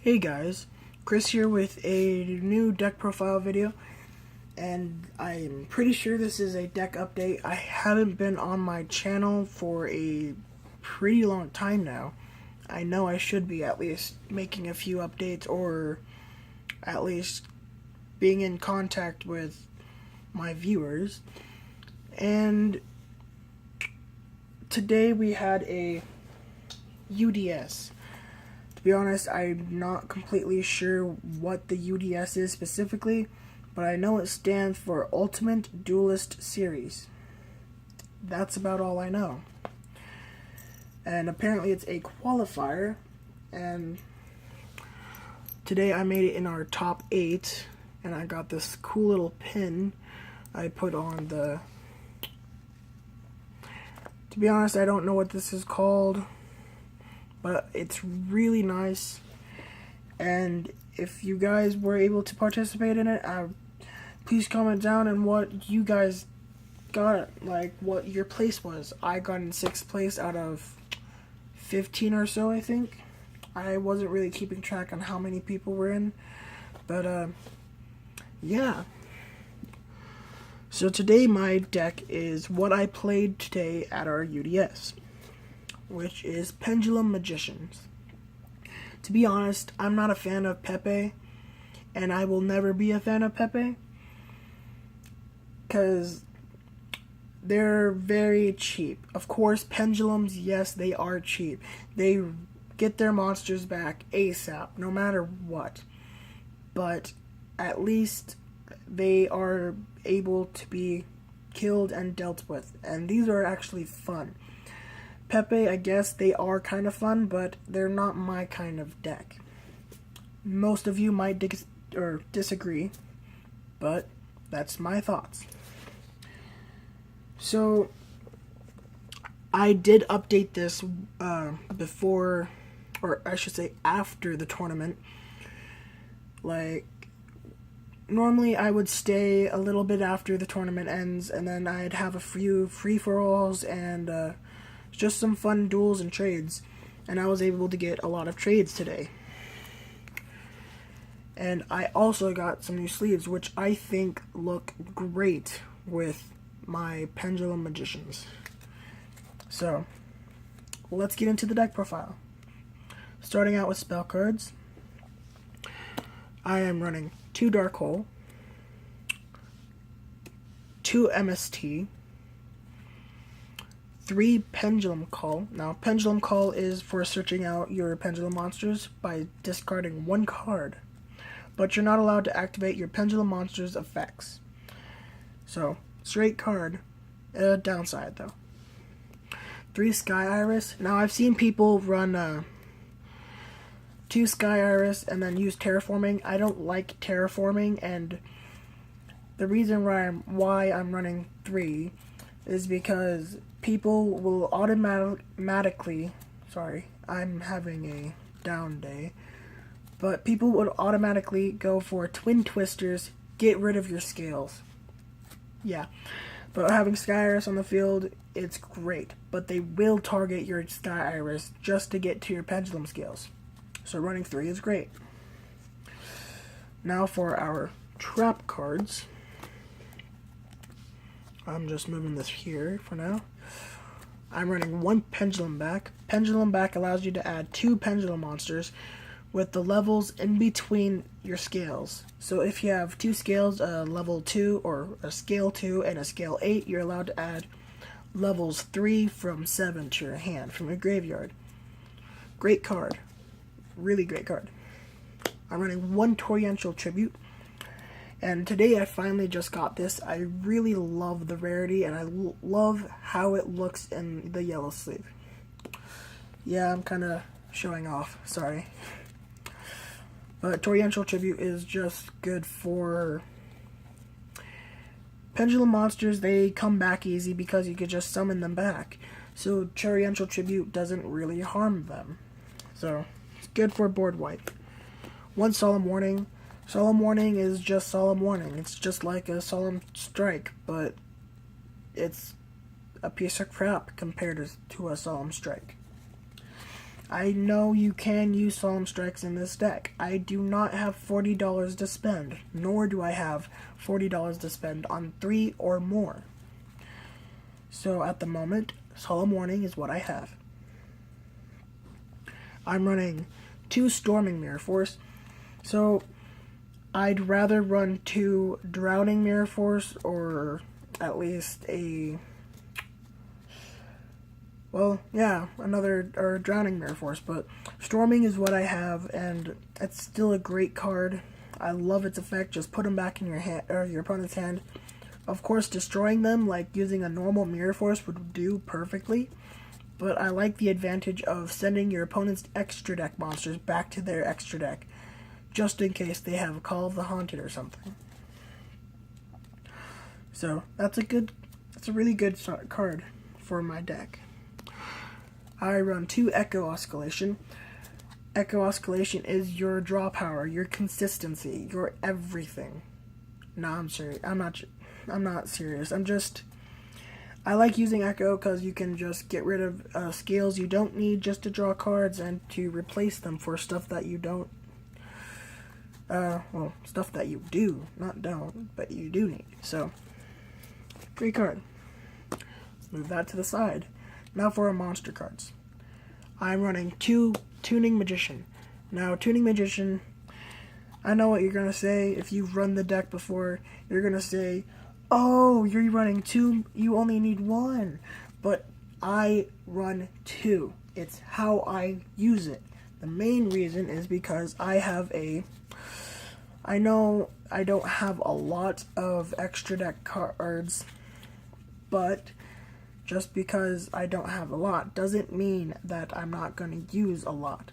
Hey guys, Chris here with a new deck profile video, and I'm pretty sure this is a deck update. I haven't been on my channel for a pretty long time now. I know I should be at least making a few updates, or at least being in contact with my viewers. And today we had a UDS. To be honest, I'm not completely sure what the UDS is specifically, but I know it stands for Ultimate Duelist Series. That's about all I know. And apparently it's a qualifier, and today I made it in our top 8, and I got this cool little pin I put on the... To be honest, I don't know what this is called, but it's really nice. And if you guys were able to participate in it, please comment down on what you guys got, like what your place was. I got in 6th place out of 15 or so, I think. I wasn't really keeping track on how many people were in, but yeah. So today my deck is what I played today at our UDS, which is Pendulum Magicians. To be honest, I'm not a fan of Pepe, and I will never be a fan of Pepe, because they're very cheap. Of course, pendulums, yes, they are cheap. They get their monsters back ASAP, no matter what. But at least they are able to be killed and dealt with, and these are actually fun. Pepe, I guess they are kind of fun, but they're not my kind of deck. Most of you might disagree, but that's my thoughts. So, I did update this before, or I should say after the tournament. Like, normally I would stay a little bit after the tournament ends, and then I'd have a few free-for-alls and just some fun duels and trades. And I was able to get a lot of trades today. And I also got some new sleeves, which I think look great with my Pendulum Magicians. So, let's get into the deck profile. Starting out with spell cards, I am running 2 Dark Hole, 2 MST, 3 Pendulum Call. Now, Pendulum Call is for searching out your Pendulum monsters by discarding 1 card, but you're not allowed to activate your Pendulum monsters' effects. So, straight card, downside though. 3 Sky Iris. Now, I've seen people run 2 Sky Iris and then use Terraforming. I don't like Terraforming, and the reason why I'm running 3 is because people will automatically, sorry, I'm having a down day, but people would automatically go for Twin Twisters, get rid of your scales. Yeah, but having Sky Iris on the field, it's great, but they will target your Sky Iris just to get to your Pendulum scales. So running 3 is great. Now for our trap cards. I'm just moving this here for now. I'm running 1 Pendulum Back. Pendulum Back allows you to add 2 Pendulum monsters with the levels in between your scales. So if you have 2 scales, a level 2 or a scale 2 and a scale 8, you're allowed to add levels 3 from 7 to your hand from your graveyard. Great card. Really great card. I'm running 1 Torrential Tribute. And today I finally just got this. I really love the rarity, and I love how it looks in the yellow sleeve. Yeah, I'm kind of showing off. Sorry. But Torrential Tribute is just good for Pendulum monsters. They come back easy because you could just summon them back. So Torrential Tribute doesn't really harm them. So it's good for board wipe. 1 Solemn Warning. Solemn Warning is just Solemn Warning. It's just like a Solemn Strike, but it's a piece of crap compared to a Solemn Strike. I know you can use Solemn Strikes in this deck. I do not have $40 to spend, nor do I have $40 to spend on 3 or more. So at the moment, Solemn Warning is what I have. I'm running 2 Storming Mirror Force, so I'd rather run 2 Drowning Mirror Force, or at least another Drowning Mirror Force, but Storming is what I have, and it's still a great card. I love its effect. Just put them back in your hand, or your opponent's hand. Of course, destroying them, like using a normal Mirror Force, would do perfectly, but I like the advantage of sending your opponent's extra deck monsters back to their extra deck, just in case they have a Call of the Haunted or something. So that's a really good card for my deck. I run 2 Echo Oscillation. Echo Oscillation is your draw power, your consistency, your everything. No, I'm serious. I'm not serious. I like using Echo because you can just get rid of scales you don't need just to draw cards and to replace them for stuff that you don't. Stuff that you do, not don't, but you do need. So, great card. Let's move that to the side. Now for our monster cards. I'm running 2 Tuning Magician. Now, Tuning Magician, I know what you're going to say. If you've run the deck before, you're going to say, oh, you're running 2, you only need 1. But I run 2. It's how I use it. The main reason is because I know I don't have a lot of extra deck cards, but just because I don't have a lot doesn't mean that I'm not going to use a lot.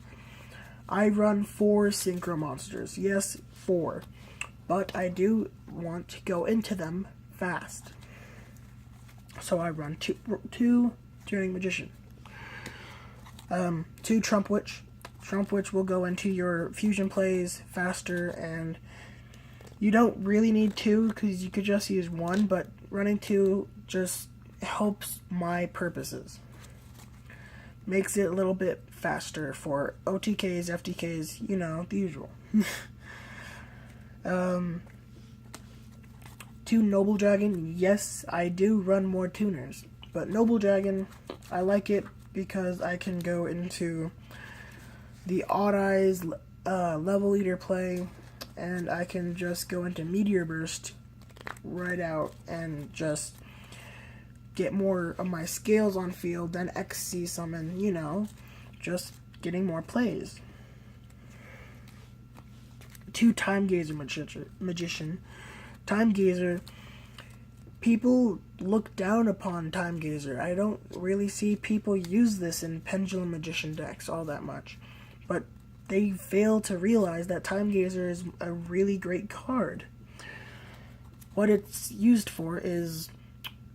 I run 4 Synchro Monsters. Yes, 4. But I do want to go into them fast. So I run 2 Tuning Magician. 2 Trump Witch. Trump Witch will go into your fusion plays faster, and you don't really need 2 because you could just use 1, but running 2 just helps my purposes. Makes it a little bit faster for OTKs, FTKs, you know, the usual. 2 Noble Dragon. Yes, I do run more tuners, but Noble Dragon, I like it because I can go into the Odd Eyes level leader play, and I can just go into Meteor Burst right out and just get more of my scales on field, then XC summon, you know, just getting more plays. 2 Time Gazer Magician. Time Gazer, people look down upon Time Gazer. I don't really see people use this in Pendulum Magician decks all that much, but they fail to realize that Time Gazer is a really great card. What it's used for is,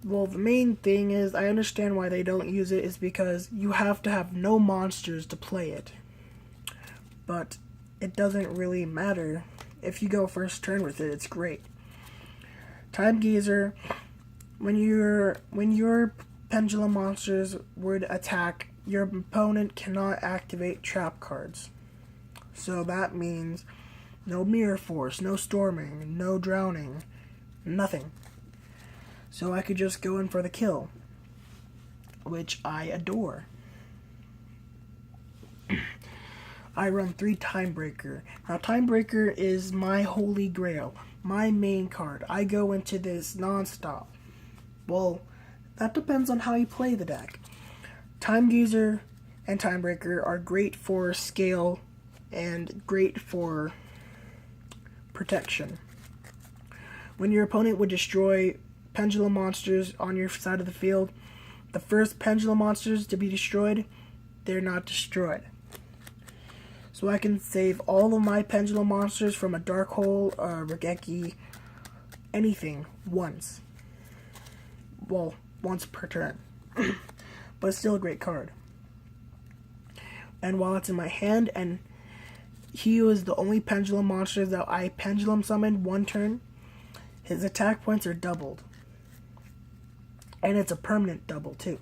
well, the main thing is, I understand why they don't use it, is because you have to have no monsters to play it. But it doesn't really matter. If you go first turn with it, it's great. Time Gazer, when your Pendulum monsters would attack, your opponent cannot activate trap cards. So that means no Mirror Force, no Storming, no Drowning, nothing. So I could just go in for the kill, which I adore. I run 3 Timebreaker. Now, Timebreaker is my holy grail, my main card. I go into this non-stop. Well, that depends on how you play the deck. Time Gazer and Timebreaker are great for scale and great for protection. When your opponent would destroy Pendulum monsters on your side of the field, the first Pendulum monsters to be destroyed, they're not destroyed. So I can save all of my Pendulum monsters from a Dark Hole, Regeki, anything, once. Well, once per turn. But it's still a great card. And while it's in my hand, and he was the only Pendulum monster that I Pendulum summoned one turn, his attack points are doubled. And it's a permanent double, too.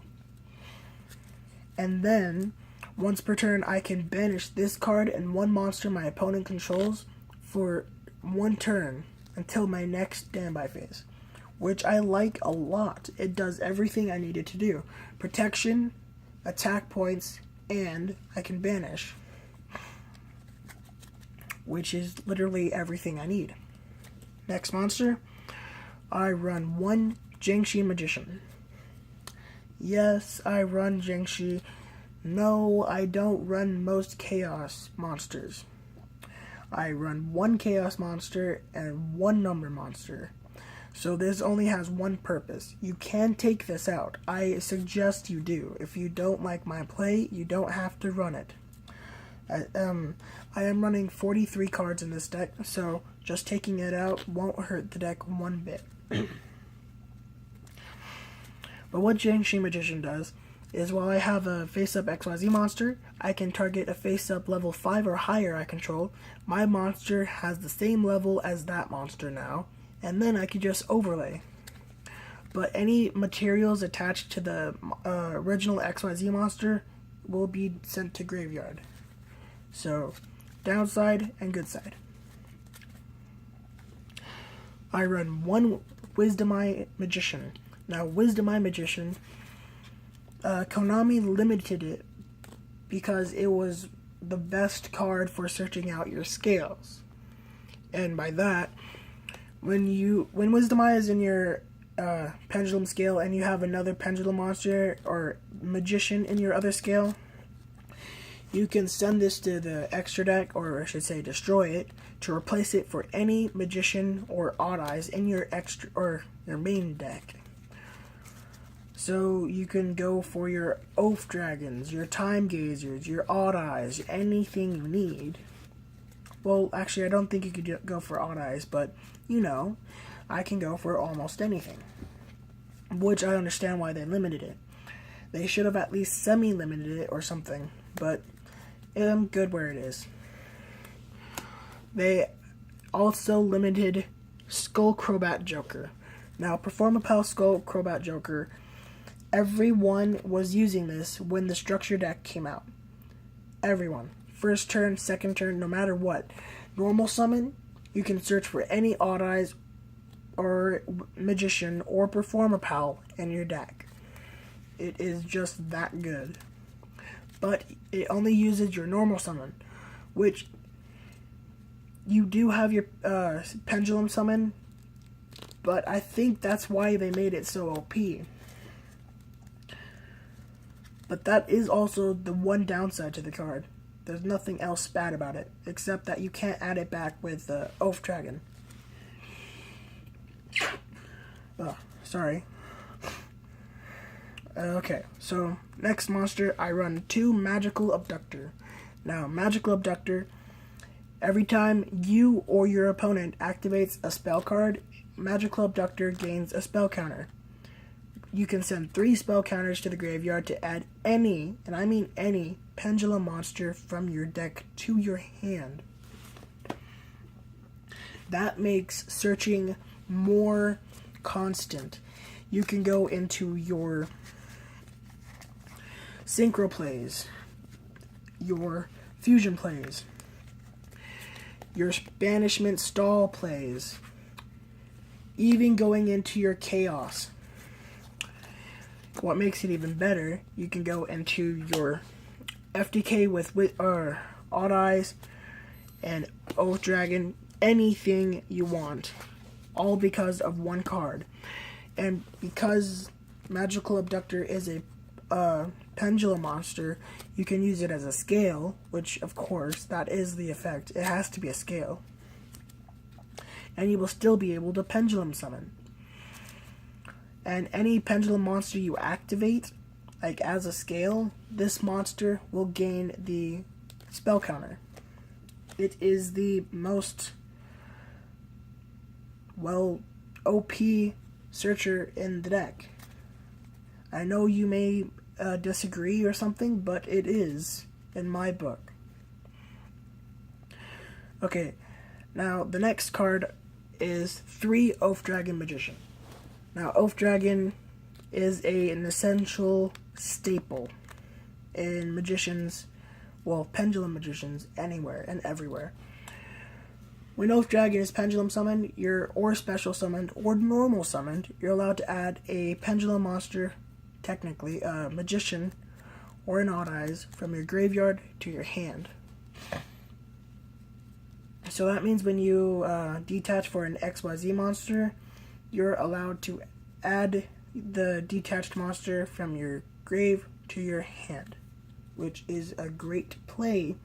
And then, Once per turn, I can banish this card and one monster my opponent controls for 1 turn until my next standby phase, which I like a lot. It does everything I need it to do. Protection, attack points, and I can banish, which is literally everything I need. Next monster, I run 1 Jiangshi Magician. Yes, I run Jiangshi. No, I don't run most Chaos monsters. I run 1 Chaos monster and 1 number monster. So this only has one purpose. You can take this out. I suggest you do. If you don't like my play, you don't have to run it. I am running 43 cards in this deck, so just taking it out won't hurt the deck one bit. But what Jiangshi Magician does is, while I have a face-up XYZ monster, I can target a face-up level 5 or higher I control. My monster has the same level as that monster now, and then I could just overlay. But any materials attached to the original XYZ monster will be sent to graveyard. So, downside and good side. I run 1 Wisdom Eye Magician. Now, Wisdom Eye Magician, Konami limited it because it was the best card for searching out your scales. And by that, when Wisdom Eye is in your pendulum scale and you have another pendulum monster or magician in your other scale, you can send this to the extra deck, or I should say destroy it, to replace it for any magician or odd eyes in your extra or your main deck. So you can go for your Oath Dragons, your Time Gazers, your Odd Eyes, anything you need. Well, actually, I don't think you could go for Odd Eyes, but, you know, I can go for almost anything. Which I understand why they limited it. They should have at least semi-limited it or something, but I'm good where it is. They also limited Skull Crobat Joker. Now, Perform a Pal Skull Crobat Joker, everyone was using this when the structure deck came out. Everyone. First turn, second turn, no matter what. Normal summon, you can search for any Odd Eyes or Magician or Perform a Pal in your deck. It is just that good. But it only uses your normal summon, which you do have your pendulum summon, but I think that's why they made it so OP. But that is also the one downside to the card. There's nothing else bad about it, except that you can't add it back with Oath Dragon. Oh, sorry. Okay, so next monster, I run 2 Magical Abductor. Now, Magical Abductor, every time you or your opponent activates a spell card, Magical Abductor gains a spell counter. You can send 3 spell counters to the graveyard to add any, and I mean any, pendulum monster from your deck to your hand. That makes searching more constant. You can go into your synchro plays, your fusion plays, your banishment stall plays, even going into your chaos. What makes it even better, you can go into your FDK with Odd Eyes and Oath Dragon, anything you want, all because of one card. And because Magical Abductor is a pendulum monster, you can use it as a scale, which of course that is the effect. It has to be a scale. And you will still be able to pendulum summon. And any pendulum monster you activate, like as a scale, this monster will gain the spell counter. It is the most, well, OP searcher in the deck. I know you may disagree or something, but it is in my book. Okay, now the next card is 3 Oath Dragon Magician. Now, Oath Dragon is an essential staple in magicians, well, pendulum magicians anywhere and everywhere. When Oath Dragon is pendulum summoned, or special summoned, or normal summoned, you're allowed to add a pendulum monster, technically a magician, or an Odd Eyes, from your graveyard to your hand. So that means when you detach for an XYZ monster, you're allowed to add the detached monster from your grave to your hand, which is a great play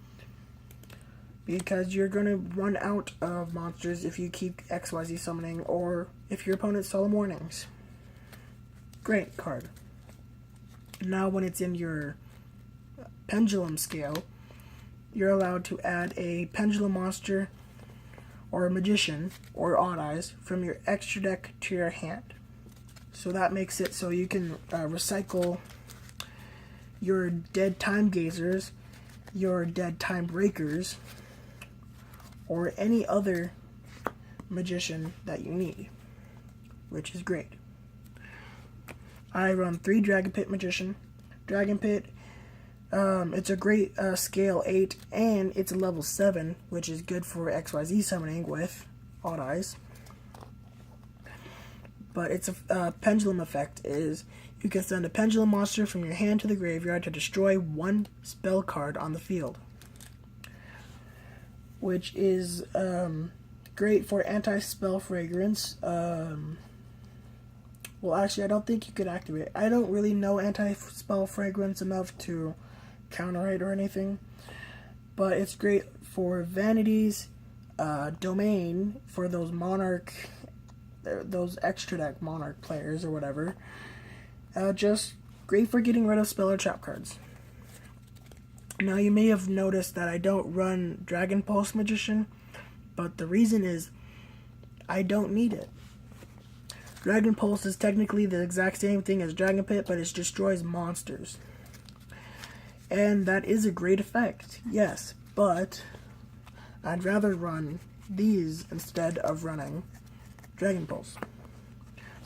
because you're going to run out of monsters if you keep XYZ summoning or if your opponent's Solemn Warnings. Great card. Now when it's in your pendulum scale, you're allowed to add a pendulum monster or a magician or Odd Eyes from your extra deck to your hand. So that makes it so you can recycle your Dead Time Gazers, your Dead Time Breakers, or any other magician that you need, which is great. I run 3 Dragon Pit Magician. Dragon Pit, it's a great scale 8, and it's a level 7, which is good for XYZ summoning with Odd Eyes. But its pendulum effect is you can send a pendulum monster from your hand to the graveyard to destroy 1 spell card on the field, which is great for anti-spell fragrance. Well, actually, I don't think you could activate it. I don't really know anti-spell fragrance enough to counter it or anything, but it's great for vanities, domain for those monarch, those extra deck monarch players or whatever. Just great for getting rid of spell or trap cards. Now you may have noticed that I don't run Dragon Pulse Magician, but the reason is I don't need it. Dragon Pulse is technically the exact same thing as Dragon Pit, but it destroys monsters. And that is a great effect, yes, but I'd rather run these instead of running Dragon Pulse.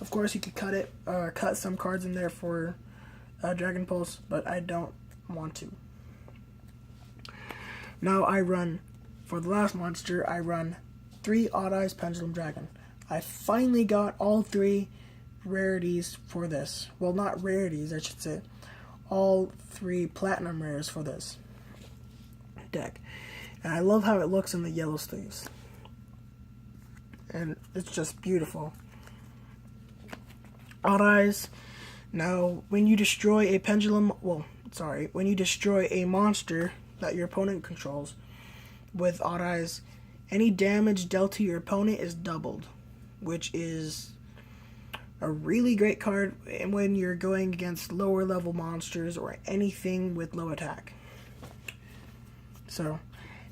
Of course, you could cut some cards in there for Dragon Pulse, but I don't want to. Now for the last monster, I run 3 Odd Eyes Pendulum Dragon. I finally got all 3 rarities for this. Well, not rarities, I should say. All 3 platinum rares for this deck. And I love how it looks in the yellow sleeves. And it's just beautiful. Odd Eyes. Now, when you destroy a when you destroy a monster that your opponent controls with Odd Eyes, any damage dealt to your opponent is doubled, which is a really great card when you're going against lower level monsters or anything with low attack. So,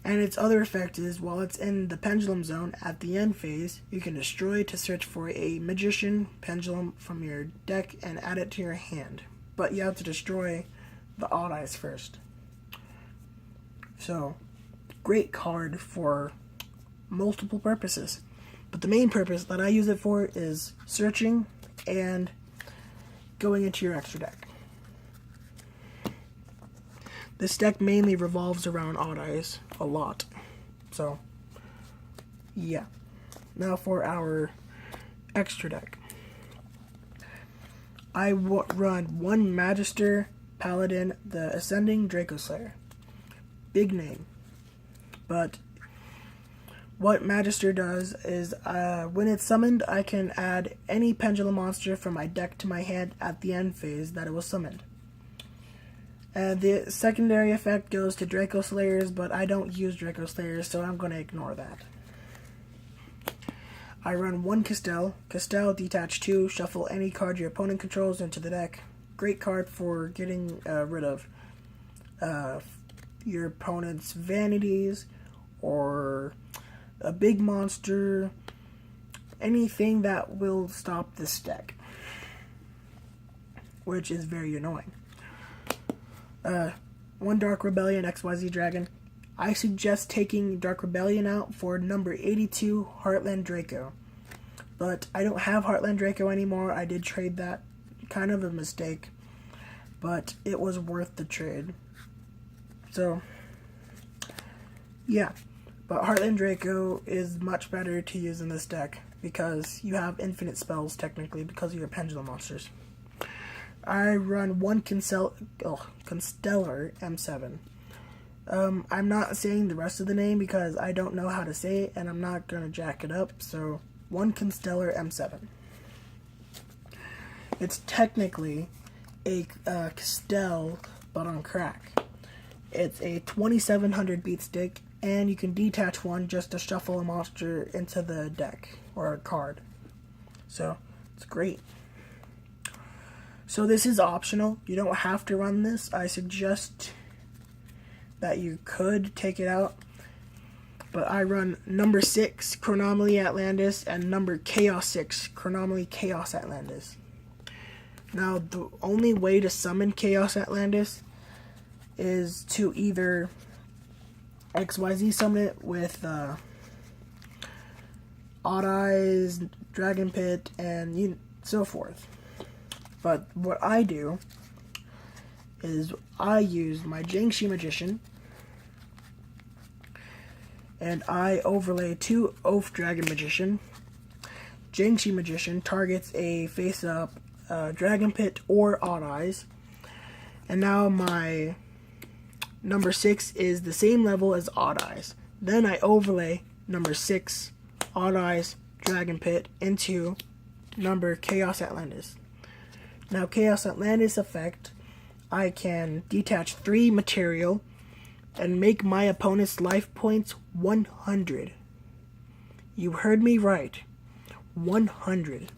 and its other effect is, while it's in the pendulum zone at the end phase, you can destroy to search for a magician pendulum from your deck and add it to your hand. But you have to destroy the Odd Eyes first. So, great card for multiple purposes. But the main purpose that I use it for is searching and going into your extra deck. This deck mainly revolves around Odd Eyes a lot. So, yeah. Now for our extra deck. I run 1 Magister Paladin, the Ascending Draco Slayer. Big name. But what Magister does is, when it's summoned, I can add any pendulum monster from my deck to my hand at the end phase that it was summoned. And the secondary effect goes to Draco Slayers, but I don't use Draco Slayers, so I'm going to ignore that. I run 1 Castell. Castell, detach 2, shuffle any card your opponent controls into the deck. Great card for getting rid of your opponent's vanities, or a big monster, anything that will stop this deck, which is very annoying. 1 Dark Rebellion XYZ Dragon. I suggest taking Dark Rebellion out for number 82 Heartland Draco, but I don't have Heartland Draco anymore. I did trade that, kind of a mistake, but it was worth the trade. So, yeah. But Heartland Draco is much better to use in this deck because you have infinite spells, technically, because of your pendulum monsters. I run one Constellar M7. I'm not saying the rest of the name because I don't know how to say it, and I'm not going to jack it up, so one Constellar M7. It's technically a Castell, but on crack. It's a 2700 beat stick, and you can detach one just to shuffle a monster into the deck, or a card. So, it's great. So this is optional. You don't have to run this. I suggest that you could take it out. But I run number 6, Chronomaly Atlantis, and number Chaos 6, Chronomaly Chaos Atlantis. Now, the only way to summon Chaos Atlantis is to either XYZ summon it with Odd Eyes, Dragon Pit, and so forth. But what I do is I use my Jiangshi Magician, and I overlay 2 Oath Dragon Magician. Jiangshi Magician targets a face-up Dragon Pit or Odd Eyes. And now my number 6 is the same level as Odd Eyes. Then I overlay number 6, Odd Eyes, Dragon Pit into number Chaos Atlantis. Now, Chaos Atlantis effect, I can detach 3 material and make my opponent's life points 100. You heard me right. 100.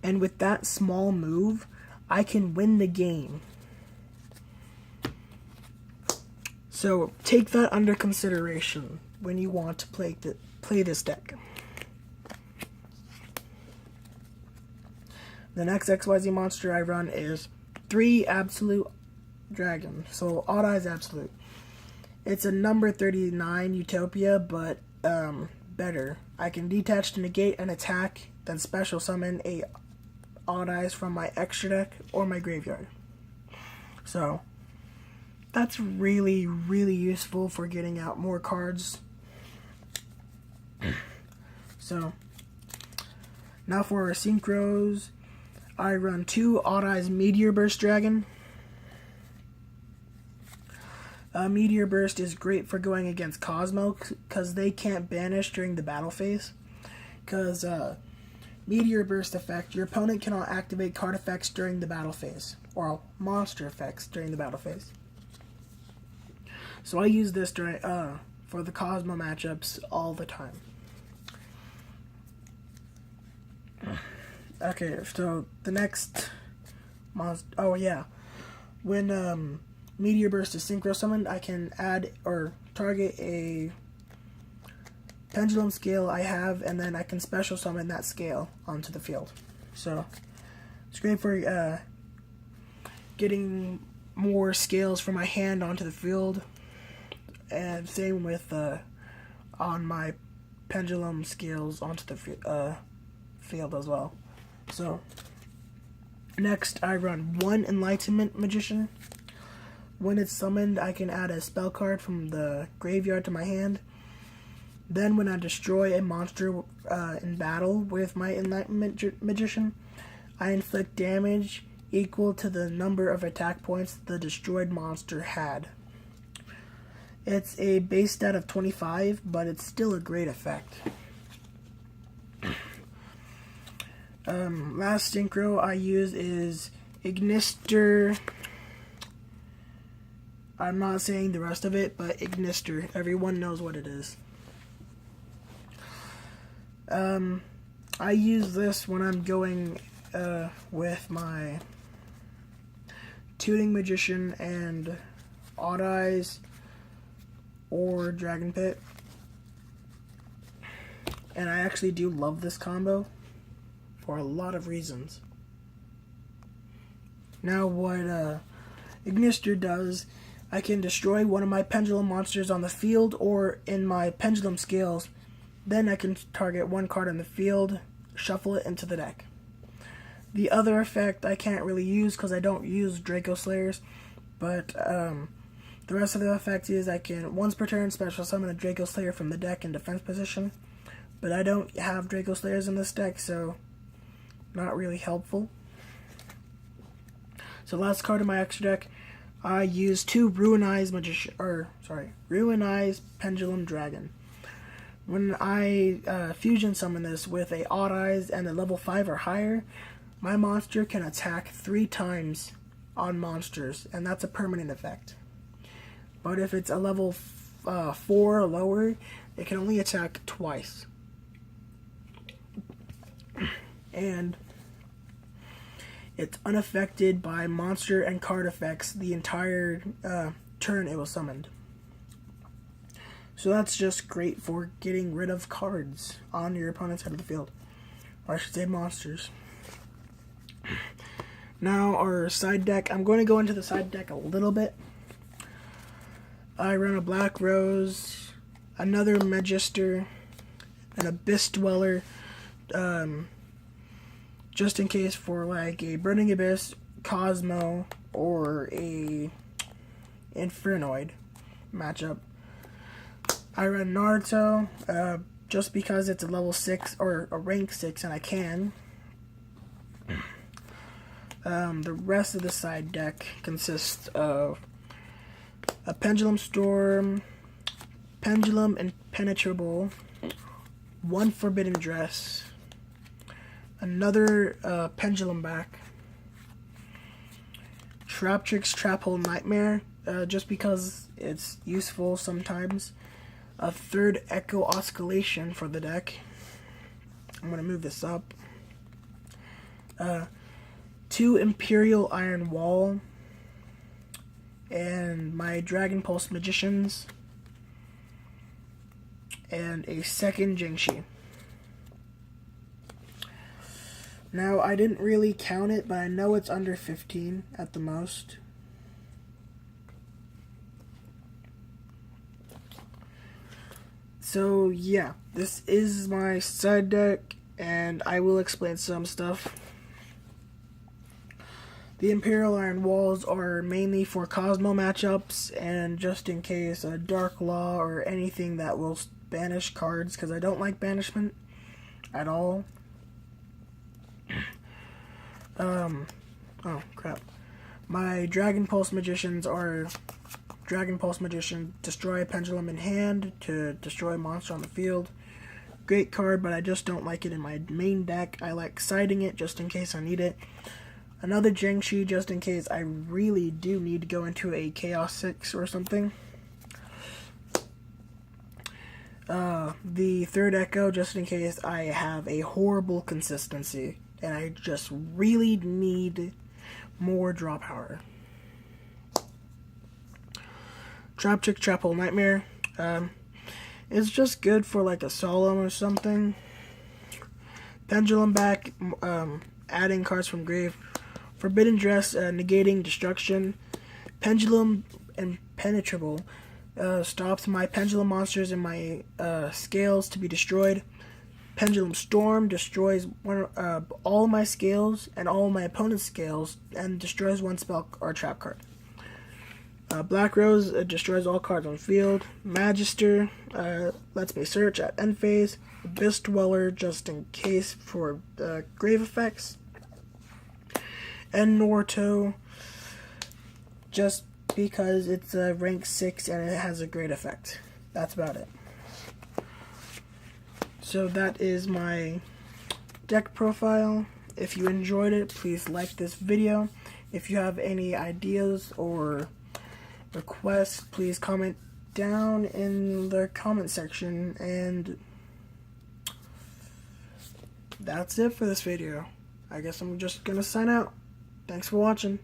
And with that small move, I can win the game. So take that under consideration when you want to play this deck. The next XYZ monster I run is 3 Absolute Dragon. So Odd Eyes Absolute. It's a number 39 Utopia, but better. I can detach to negate an attack, then special summon a Odd Eyes from my extra deck or my graveyard. So that's really, really useful for getting out more cards. So now for our synchros, I run 2 Odd Eyes Meteor Burst Dragon. Meteor Burst is great for going against Cosmo because they can't banish during the battle phase. Because Meteor Burst effect, your opponent cannot activate card effects during the battle phase, or monster effects during the battle phase. So I use this during for the Cosmo matchups all the time. Okay, so the next monster. Oh yeah, when Meteor Burst is synchro summoned, I can add or target a pendulum scale I have, and then I can special summon that scale onto the field. So it's great for getting more scales from my hand onto the field, and same with on my pendulum scales onto the field as well. So next I run 1 Enlightenment Magician. When it's summoned, I can add a spell card from the graveyard to my hand. Then when I destroy a monster in battle with my Enlightenment Magician, I inflict damage equal to the number of attack points the destroyed monster had. It's a base stat of 25, but it's still a great effect. Last synchro I use is Ignister. I'm not saying the rest of it, but Ignister. Everyone knows what it is. I use this when I'm going with my Tooting Magician and Odd Eyes or Dragon Pit. And I actually do love this combo for a lot of reasons. Now what Ignister does, I can destroy one of my pendulum monsters on the field or in my pendulum scales. Then I can target 1 card on the field, shuffle it into the deck. The other effect I can't really use because I don't use Draco Slayers, But the rest of the effect is I can once per turn special summon a Draco Slayer from the deck in defense position. But I don't have Draco Slayers in this deck, so not really helpful. So last card in my extra deck, I used 2 Ruinized Pendulum Dragon. When I fusion summon this with a Odd Eyes and a level 5 or higher, my monster can attack 3 times on monsters, and that's a permanent effect. But if it's a level 4 or lower, it can only attack twice. And it's unaffected by monster and card effects the entire turn it was summoned. So that's just great for getting rid of cards on your opponent's side of the field. Or I should say monsters. Now our side deck. I'm going to go into the side deck a little bit. I run a Black Rose, another Magister, an Abyss Dweller, just in case for like a Burning Abyss, Cosmo, or a Infernoid matchup. I run Naruto, just because it's a level 6 or a rank 6 and I can. The rest of the side deck consists of a Pendulum Storm, Pendulum Impenetrable, 1 Forbidden Dress, another Pendulum back, Traptrix Trap Hole Nightmare, just because it's useful sometimes, a 3rd Echo Oscillation for the deck. I'm going to move this up. 2 Imperial Iron Wall, and my Dragon Pulse Magicians, and a 2nd Jingshi. Now, I didn't really count it, but I know it's under 15 at the most. So, yeah, this is my side deck, and I will explain some stuff. The Imperial Iron Walls are mainly for Cosmo matchups, and just in case a Dark Law or anything that will banish cards, because I don't like banishment at all. Oh, crap. My Dragon Pulse Magicians are Dragon Pulse Magician, destroy a pendulum in hand to destroy a monster on the field. Great card, but I just don't like it in my main deck. I like siding it just in case I need it. Another Jingshi just in case I really do need to go into a Chaos 6 or something. The 3rd Echo just in case I have a horrible consistency and I just really need more draw power. Traptrix Trap Hole Nightmare. It's just good for like a solemn or something. Pendulum back, adding cards from grave. Forbidden Dress, negating destruction. Pendulum Impenetrable, stops my pendulum monsters and my scales to be destroyed. Pendulum Storm destroys all my scales and all my opponent's scales and destroys 1 spell or trap card. Black Rose destroys all cards on field. Magister lets me search at end phase. Abyss Dweller just in case for grave effects. And Naruto just because it's a rank 6 and it has a great effect. That's about it. So that is my deck profile. If you enjoyed it, please like this video. If you have any ideas or requests, please comment down in the comment section. And that's it for this video. I guess I'm just gonna sign out. Thanks for watching.